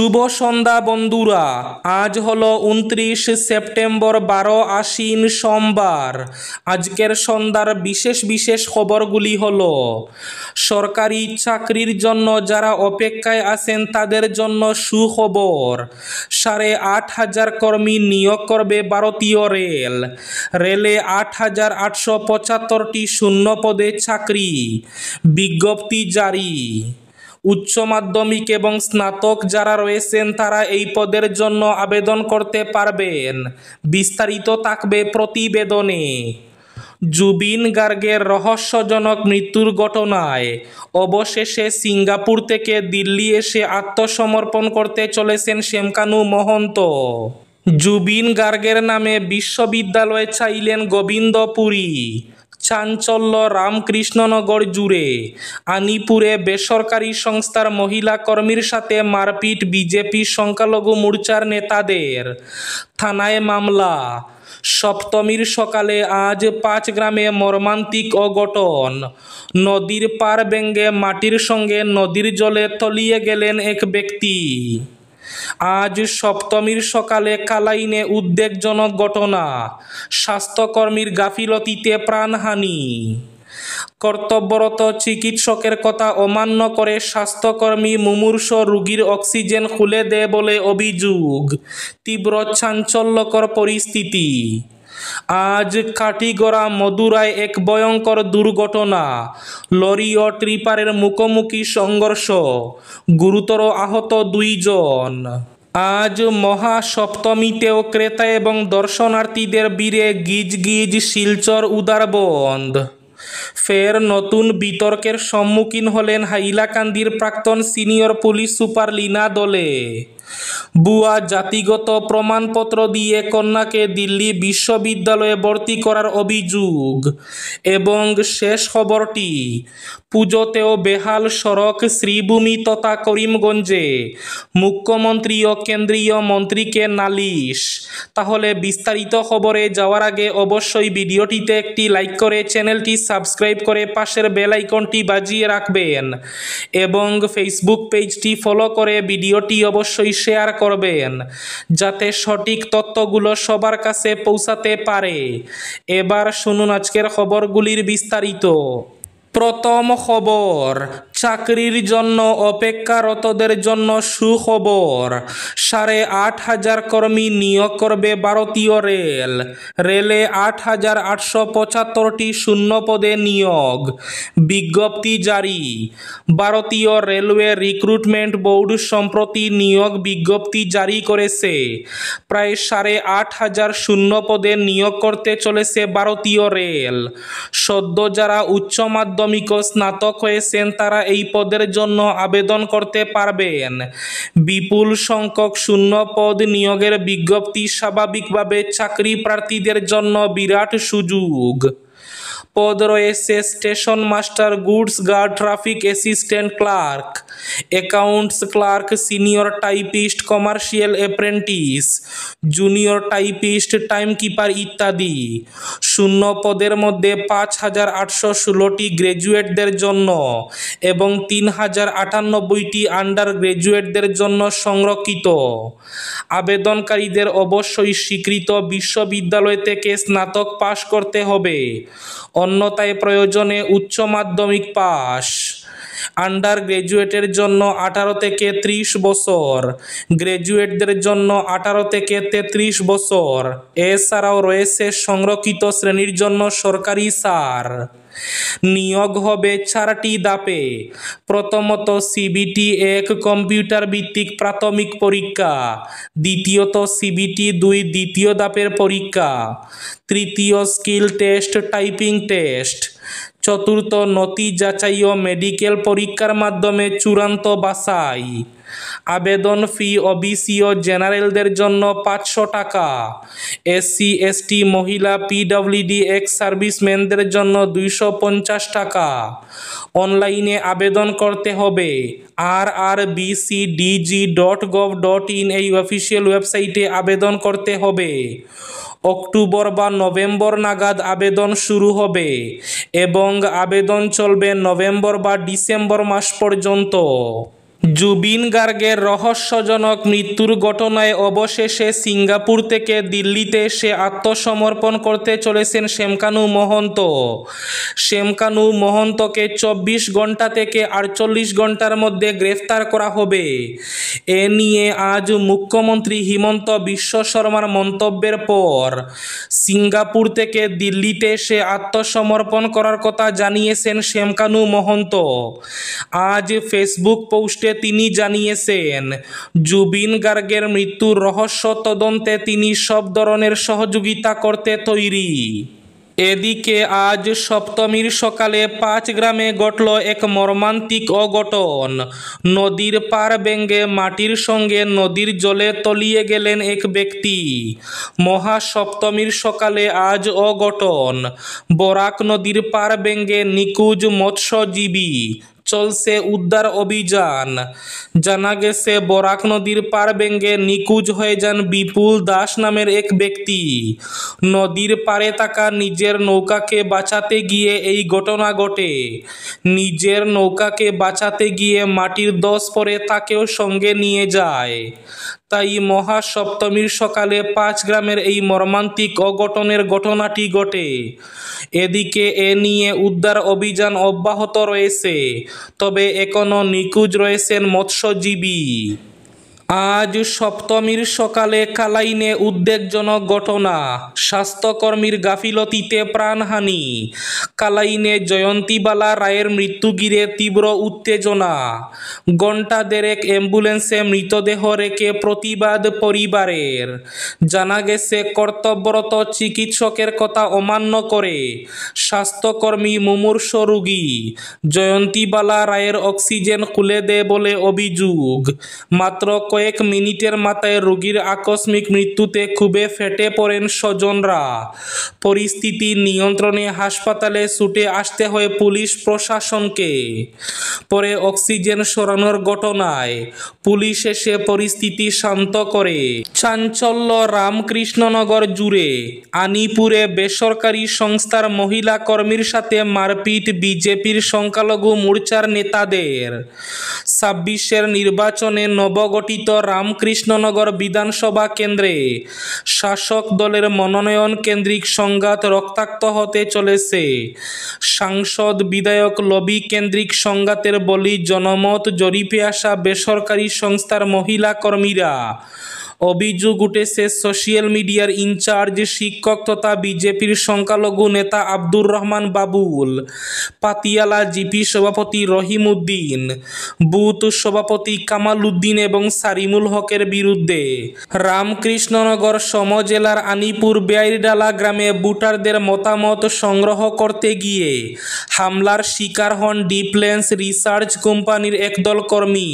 শুভ সন্ধ্যা বন্ধুরা, আজ হলো 29 সেপ্টেম্বর, 12 আশ্বিন সোমবার। আজকের সন্ধ্যার বিশেষ বিশেষ খবরগুলি হলো: সরকারি চাকরির জন্য যারা অপেক্ষায় আছেন তাদের জন্য সুখবর। 8,500 কর্মী নিয়োগ করবে ভারতীয় রেল। রেলে 8,875টি শূন্য পদে চাকরি, বিজ্ঞপ্তি জারি। উচ্চ মাধ্যমিক এবং স্নাতক যারা রয়েছেন তারা এই পদের জন্য আবেদন করতে পারবেন। বিস্তারিত থাকবে প্রতিবেদনে। জুবিন গার্গের রহস্যজনক মৃত্যুর ঘটনায় অবশেষে সিঙ্গাপুর থেকে দিল্লি এসে আত্মসমর্পণ করতে চলেছেন শ্যামকানু মহন্ত। জুবিন গার্গের নামে বিশ্ববিদ্যালয় চাইলেন গোবিন্দ পুরী। চাঞ্চল্য রামকৃষ্ণনগর জুড়ে। আনিপুরে বেসরকারি সংস্থার মহিলা কর্মীর সাথে মারপিট বিজেপি সংখ্যালঘু মোর্চার নেতাদের। থানায় মামলা। সপ্তমীর সকালে আজ 5 গ্রামে মর্মান্তিক অঘটন। নদীর পার ভেঙে মাটির সঙ্গে নদীর জলে তলিয়ে গেলেন এক ব্যক্তি। আজ সপ্তমীর সকালে কালাইনে উদ্বেগজনক ঘটনা। স্বাস্থ্যকর্মীর গাফিলতিতে প্রাণহানি। কর্তব্যরত চিকিৎসকের কথা অমান্য করে স্বাস্থ্যকর্মী মুমূর্ষ রোগীর অক্সিজেন খুলে দেয় বলে অভিযোগ। তীব্র চাঞ্চল্যকর পরিস্থিতি। আজ কাটিগড়া মদুরায় এক ভয়ঙ্কর দুর্ঘটনা। লরি ও ট্রিপারের মুখোমুখি সংঘর্ষ, গুরুতর আহত 2 জন। আজ মহাসপ্তমীতেও ক্রেতা এবং দর্শনার্থীদের ভিড়ে গিজ গিজ শিলচর উদারবন্দ। ফের নতুন বিতর্কের সম্মুখীন হলেন হাইলাকান্দির প্রাক্তন সিনিয়র পুলিশ সুপার লীনা দলে। ভুয়া জাতিগত প্রমাণপত্র দিয়ে কন্যাকে দিল্লি বিশ্ববিদ্যালয়ে ভর্তি করার অভিযোগ। এবং শেষ খবরটি, পুজোতেও বেহাল সড়ক শ্রীভূমি তথা করিমগঞ্জে। মুখ্যমন্ত্রী ও কেন্দ্রীয় মন্ত্রীকে নালিশ। তাহলে বিস্তারিত খবরে যাওয়ার আগে অবশ্যই ভিডিওটিতে একটি লাইক করে চ্যানেলটি সাবস্ক্রাইব করে পাশের বেল আইকনটি বাজিয়ে রাখবেন এবং ফেসবুক পেজটি ফলো করে ভিডিওটি অবশ্যই শেয়ার করবেন যাতে সঠিক তথ্যগুলো সবার কাছে পৌঁছাতে পারে। এবার শুনুন আজকের খবরগুলির বিস্তারিত। প্রথম খবর, চাকরির জন্য অপেক্ষারতদের জন্য সুখবর। 8,500 কর্মী নিয়োগ করবে ভারতীয় রেল। রেলে 8,875টি শূন্য পদে নিয়োগ, বিজ্ঞপ্তি জারি। ভারতীয় রেলওয়ে রিক্রুটমেন্ট বোর্ড সম্প্রতি নিয়োগ বিজ্ঞপ্তি জারি করেছে। প্রায় 8,500 শূন্য পদে নিয়োগ করতে চলেছে ভারতীয় রেল। সদ্য যারা উচ্চ মাধ্যমিক ও স্নাতক হয়েছেন তারা এই পদের জন্য আবেদন করতে পারবেন। বিপুল সংখ্যক শূন্য পদ নিয়োগের বিজ্ঞপ্তি স্বাভাবিকভাবে চাকরি প্রার্থীদের জন্য বিরাট সুযোগ। পদ রয়েছে station master, goods guard, traffic assistant, clerk, accounts clerk, senior typist, commercial apprentice, junior typist, timekeeper ইত্যাদি। শূন্য পদের মধ্যে 5,816টি গ্র্যাজুয়েটদের জন্য এবং 3,098টি আন্ডার গ্র্যাজুয়েটদের জন্য সংরক্ষিত। আবেদনকারীদের অবশ্যই স্বীকৃত বিশ্ববিদ্যালয় থেকে স্নাতক পাশ করতে হবে, অন্যথায় প্রয়োজনে উচ্চ মাধ্যমিক পাস। আন্ডার গ্র্যাজুয়েটের জন্য 18 থেকে 30 বছর, গ্র্যাজুয়েটদের জন্য 18 থেকে 33 বছর। এছাড়াও রয়েছে সংরক্ষিত শ্রেণীর জন্য সরকারি ছাড়। নিয়োগ হবে 4টি ধাপে। প্রথমত সিবিটি 1 কম্পিউটার ভিত্তিক প্রাথমিক পরীক্ষা, দ্বিতীয়ত সিবিটি 2 দ্বিতীয় ধাপের পরীক্ষা, তৃতীয় স্কিল টেস্ট টাইপিং টেস্ট, চতুর্থ নথি যাচাই ও মেডিকেল পরীক্ষার মাধ্যমে চূড়ান্ত বাছাই। আবেদন ফি ওবিসি ও জেনারেলদের জন্য 500 টাকা, এসসি এসটি মহিলা পিডব্লিউডি এক্স সার্ভিসম্যানদের জন্য 250 টাকা। অনলাইনে আবেদন করতে হবে। rrbcdg.gov.in এই অফিসিয়াল ওয়েবসাইটে আবেদন করতে হবে। অক্টোবর বা নভেম্বর নাগাদ আবেদন শুরু হবে এবং আবেদন চলবে নভেম্বর বা ডিসেম্বর মাস পর্যন্ত। জুবিন গার্গের রহস্যজনক মৃত্যুর ঘটনায় অবশেষে সিঙ্গাপুর থেকে দিল্লিতে এসে আত্মসমর্পণ করতে চলেছেন শ্যামকানু মহন্ত। শ্যামকানু মহন্তকে 24 ঘন্টা থেকে 48 ঘন্টার মধ্যে গ্রেফতার করা হবে। এ নিয়ে আজ মুখ্যমন্ত্রী হিমন্ত বিশ্ব শর্মার মন্তব্যের পর সিঙ্গাপুর থেকে দিল্লিতে এসে আত্মসমর্পণ করার কথা জানিয়েছেন শ্যামকানু মহন্ত। আজ ফেসবুক পোস্টে তিনি জানিয়েছেন, জুবিন গার্গের মৃত্যুর রহস্য তদন্তে তিনি সব ধরনের সহযোগিতা করতে তৈরি। এদিকে আজ সপ্তমীর সকালে 5 গ্রামে ঘটল এক মর্মান্তিক অঘটন। নদীর পার ভেঙে মাটির সঙ্গে নদীর জলে তলিয়ে গেলেন এক ব্যক্তি। মহাসপ্তমীর সকালে আজ অঘটন। বরাক নদীর পার ভেঙে নিখোঁজ মৎস্যজীবী, চলছে উদ্ধার অভিযান। জানা গেছে, বরাক নদীর পার ভেঙে নিখোঁজ হয়ে যান বিপুল দাস নামের এক ব্যক্তি। নদীর পাড়ে থাকা নিজের নৌকাকে বাঁচাতে গিয়ে এই ঘটনা ঘটে। নিজের নৌকাকে বাঁচাতে গিয়ে মাটির ধস পড়ে তাকেও সঙ্গে নিয়ে যায়। তাই মহাসপ্তমীর সকালে 5 গ্রামের এই মর্মান্তিক অঘটনের ঘটনাটি ঘটে। এদিকে এ নিয়ে উদ্ধার অভিযান অব্যাহত রয়েছে, তবে এখনও নিখোঁজ রয়েছেন মৎস্যজীবী। আজ সপ্তমীর সকালে কালাইনে উদ্বেগজনক ঘটনা, স্বাস্থ্যকর্মীর গাফিলতিতে প্রাণহানি। কালাইনে জয়ন্তীবালা রায়ের মৃত্যু ঘিরে তীব্র উত্তেজনা। ঘণ্টা দেড়েক অ্যাম্বুলেন্সে মৃতদেহ রেখে প্রতিবাদ পরিবারের। জানা গেছে, কর্তব্যরত চিকিৎসকের কথা অমান্য করে স্বাস্থ্যকর্মী মুমূর্ষু রোগী জয়ন্তীবালা রায়ের অক্সিজেন খুলে দেয় বলে অভিযোগ। মাত্র কয়েক মিনিটের মাথায় রোগীর আকস্মিক মৃত্যুতে ক্ষোভে ফেটে পড়েন স্বজনরা। পরিস্থিতি নিয়ন্ত্রণে হাসপাতালে ছুটে আসতে হয় পুলিশ প্রশাসনকে। পরে অক্সিজেন সরানোর ঘটনায় পুলিশ এসে পরিস্থিতি শান্ত করে। চাঞ্চল্য রামকৃষ্ণনগর জুড়ে। আনিপুরে বেসরকারি সংস্থার মহিলা কর্মীর সাথে মারপিট বিজেপির সংখ্যালঘু মোর্চার নেতাদের। 26-এর নির্বাচনে নবগঠিত রামকৃষ্ণনগর বিধানসভা কেন্দ্রে শাসক দলের মনোনয়ন কেন্দ্রিক সংঘাত রক্তাক্ত হতে চলেছে। সাংসদ বিধায়ক লবি কেন্দ্রিক সংঘাতের বলি জনমত জরিপে আসা বেসরকারি সংস্থার মহিলা কর্মীরা। অভিযোগ উঠেছে, সোশ্যাল মিডিয়ার ইনচার্জ শিক্ষক তথা বিজেপির সংখ্যালঘু নেতা আব্দুর রহমান বাবুল, পাতিয়ালা জিপি সভাপতি রহিম উদ্দিন, বুথ সভাপতি কামাল উদ্দিন এবং সারিমুল হকের বিরুদ্ধে। রামকৃষ্ণনগর সমজেলার আনিপুর বেয়াইরডালা গ্রামে ভোটারদের মতামত সংগ্রহ করতে গিয়ে হামলার শিকার হন ডিফেন্স রিসার্চ কোম্পানির একদল কর্মী।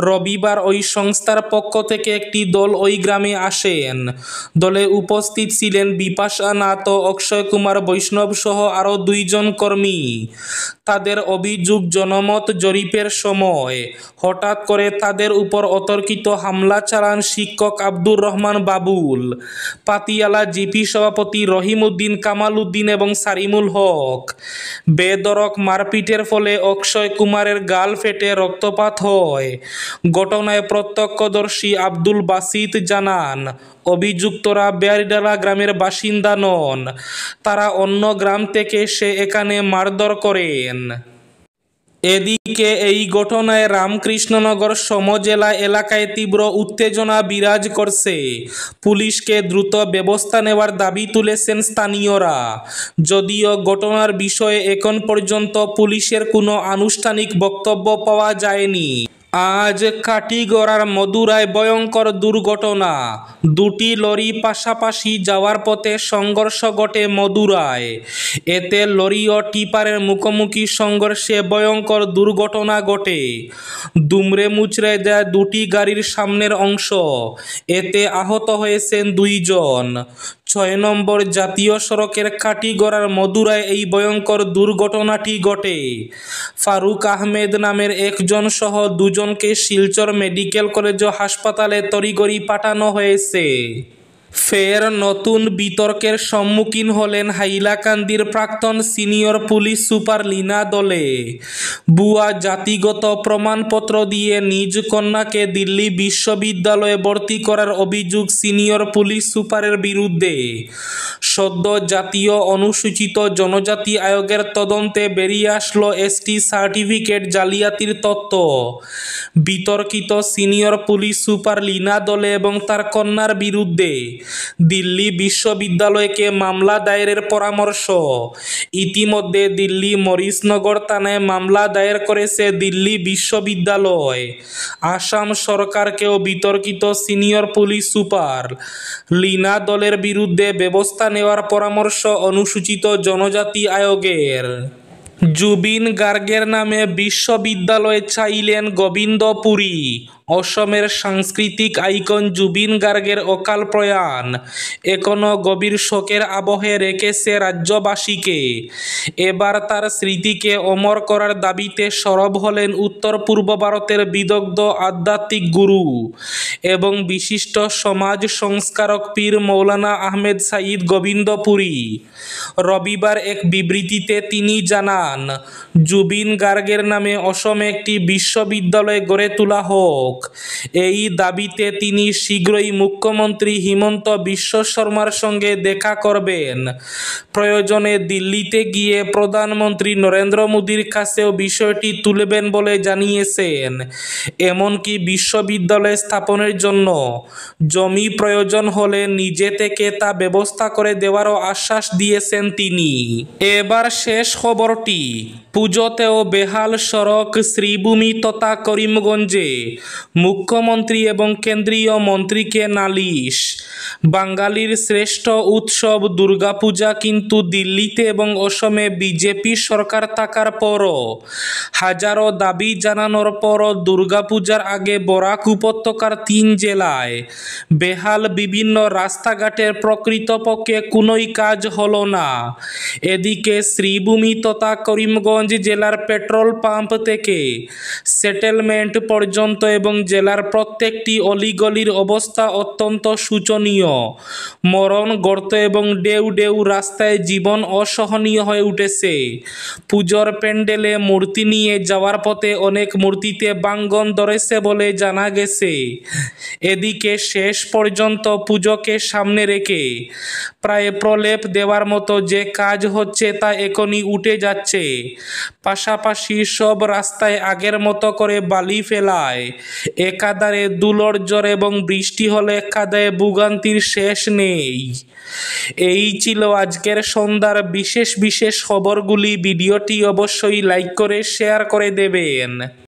রবিবার ওই সংস্থার পক্ষ থেকে একটি দল ওই গ্রামে আসেন। দলে উপস্থিত ছিলেন বিপাশা নাথ ও অক্ষয় কুমার বৈষ্ণব সহ আরও 2 জন কর্মী। তাদের অভিযোগ, জনমত জরিপের সময় হঠাৎ করে তাদের উপর অতর্কিত হামলা চালান শিক্ষক আব্দুর রহমান বাবুল, পাতিয়ালা জিপি সভাপতি রহিম উদ্দিন, কামাল উদ্দিন এবং সারিমুল হক। বেধড়ক মারপিটের ফলে অক্ষয় কুমারের গাল ফেটে রক্তপাত হয়। ঘটনায় প্রত্যক্ষদর্শী আব্দুল বাসিত জানান, অভিযুক্তরা বেয়ারডালা গ্রামের বাসিন্দা নন, তারা অন্য গ্রাম থেকে এসে এখানে মারধর করেন। এদিকে এই ঘটনায় রামকৃষ্ণনগর সমজেলা এলাকায় তীব্র উত্তেজনা বিরাজ করছে। পুলিশকে দ্রুত ব্যবস্থা নেওয়ার দাবি তুলেছেন স্থানীয়রা। যদিও ঘটনার বিষয়ে এখন পর্যন্ত পুলিশের কোনো আনুষ্ঠানিক বক্তব্য পাওয়া যায়নি। আজ কাটিগড়ার মধুরায় ভয়ঙ্কর দুর্ঘটনা। 2টি লরি পাশাপাশি যাওয়ার পথে সংঘর্ষ ঘটে মধুরায়। এতে লরি ও টিপারের মুখোমুখি সংঘর্ষে ভয়ঙ্কর দুর্ঘটনা ঘটে। দুমড়ে মুচড়ে যায় 2টি গাড়ির সামনের অংশ। এতে আহত হয়েছেন 2 জন। 6 নম্বর জাতীয় সড়কের কাটিগড়ার মধুরায় এই ভয়ঙ্কর দুর্ঘটনাটি ঘটে। ফারুক আহমেদ নামের একজন সহ 2 জনকে শিলচর মেডিকেল কলেজ ও হাসপাতালে তড়িঘড়ি পাঠানো হয়েছে। ফের নতুন বিতর্কের সম্মুখীন হলেন হাইলাকান্দির প্রাক্তন সিনিয়র পুলিশ সুপার লীনা দলে। ভুয়া জাতিগত প্রমাণপত্র দিয়ে নিজ কন্যাকে দিল্লি বিশ্ববিদ্যালয়ে ভর্তি করার অভিযোগ সিনিয়র পুলিশ সুপারের বিরুদ্ধে। সদ্য জাতীয় অনুসূচিত জনজাতি আয়োগের তদন্তে বেরিয়ে আসলো এসটি সার্টিফিকেট জালিয়াতির তথ্য। বিতর্কিত সিনিয়র পুলিশ সুপার লীনা দলে এবং তার কন্যার বিরুদ্ধে দিল্লি বিশ্ববিদ্যালয়কে মামলা দায়েরের পরামর্শ। ইতিমধ্যে দিল্লি মরিশনগর থানায় মামলা দায়ের করেছে দিল্লি বিশ্ববিদ্যালয়। আসাম সরকারকেও বিতর্কিত সিনিয়র পুলিশ সুপার লীনা দলের বিরুদ্ধে ব্যবস্থা নেওয়ার পরামর্শ অনুসূচিত জনজাতি আয়োগের। জুবিন গার্গের নামে বিশ্ববিদ্যালয় চাইলেন গোবিন্দ পুরী। অসমের সাংস্কৃতিক আইকন জুবিন গার্গের অকাল প্রয়াণ এখনো গভীর শোকের আবহে রেখেছে রাজ্যবাসীকে। এবার তার স্মৃতিকে অমর করার দাবিতে সরব হলেন উত্তর পূর্ব ভারতের বিদগ্ধ আধ্যাত্মিক গুরু এবং বিশিষ্ট সমাজ সংস্কারক পীর মৌলানা আহমেদ সাঈদ গোবিন্দ পুরী। রবিবার এক বিবৃতিতে তিনি জানান, জুবিন গার্গের নামে অসমে একটি বিশ্ববিদ্যালয় গড়ে তোলা হোক। এই দাবিতে তিনি শীঘ্রই মুখ্যমন্ত্রী হিমন্ত বিশ্ব শর্মার সঙ্গে দেখা করবেন। প্রয়োজনে দিল্লিতে গিয়ে প্রধানমন্ত্রী নরেন্দ্র মোদীর কাছেও বিষয়টি তুলবেন বলে জানিয়েছেন। এমনকি বিশ্ববিদ্যালয় স্থাপনের জন্য জমি প্রয়োজন হলে নিজে থেকে তা ব্যবস্থা করে দেওয়ারও আশ্বাস দিয়েছেন তিনি। এবার শেষ খবরটি। পুজোতেও বেহাল সড়ক শ্রীভূমি তথা করিমগঞ্জে মুখ্যমন্ত্রী এবং কেন্দ্রীয় মন্ত্রীকে নালিশ। বাঙালির শ্রেষ্ঠ উৎসব দুর্গাপূজা, কিন্তু দিল্লিতে এবং অসমে বিজেপি সরকার থাকার পরও হাজারো দাবি জানানোর পরও দুর্গাপূজার আগে বরাক উপত্যকার 3 জেলায় বেহাল বিভিন্ন রাস্তাঘাটের প্রকৃতপক্ষে কোনোই কাজ হলো না। এদিকে শ্রীভূমি তথা করিমগঞ্জ জেলার পেট্রোল পাম্প থেকে সেটেলমেন্ট পর্যন্ত এবং জেলার প্রত্যেকটি অলিগলির অবস্থা অত্যন্ত শোচনীয়। মরণ গর্ত এবং ডেউ ডেউ রাস্তায় জীবন অসহনীয় হয়ে উঠেছে। পুজোর প্যান্ডেলে মূর্তি নিয়ে যাওয়ার পথে অনেক মূর্তিতে ভাঙন ধরেছে বলে জানা গেছে। এদিকে শেষ পর্যন্ত পুজোকে সামনে রেখে প্রায় প্রলেপ দেওয়ার মতো যে কাজ হচ্ছে তা এখনই উঠে যাচ্ছে। পাশাপাশি সব রাস্তায় আগের মতো করে বালি ফেলায় একাধারে ধুলোর ঝড় এবং বৃষ্টি হলে কাদায় ভোগান্তির শেষ নেই। এই ছিল আজকের সন্ধ্যার বিশেষ বিশেষ খবরগুলি। ভিডিওটি অবশ্যই লাইক করে শেয়ার করে দেবেন।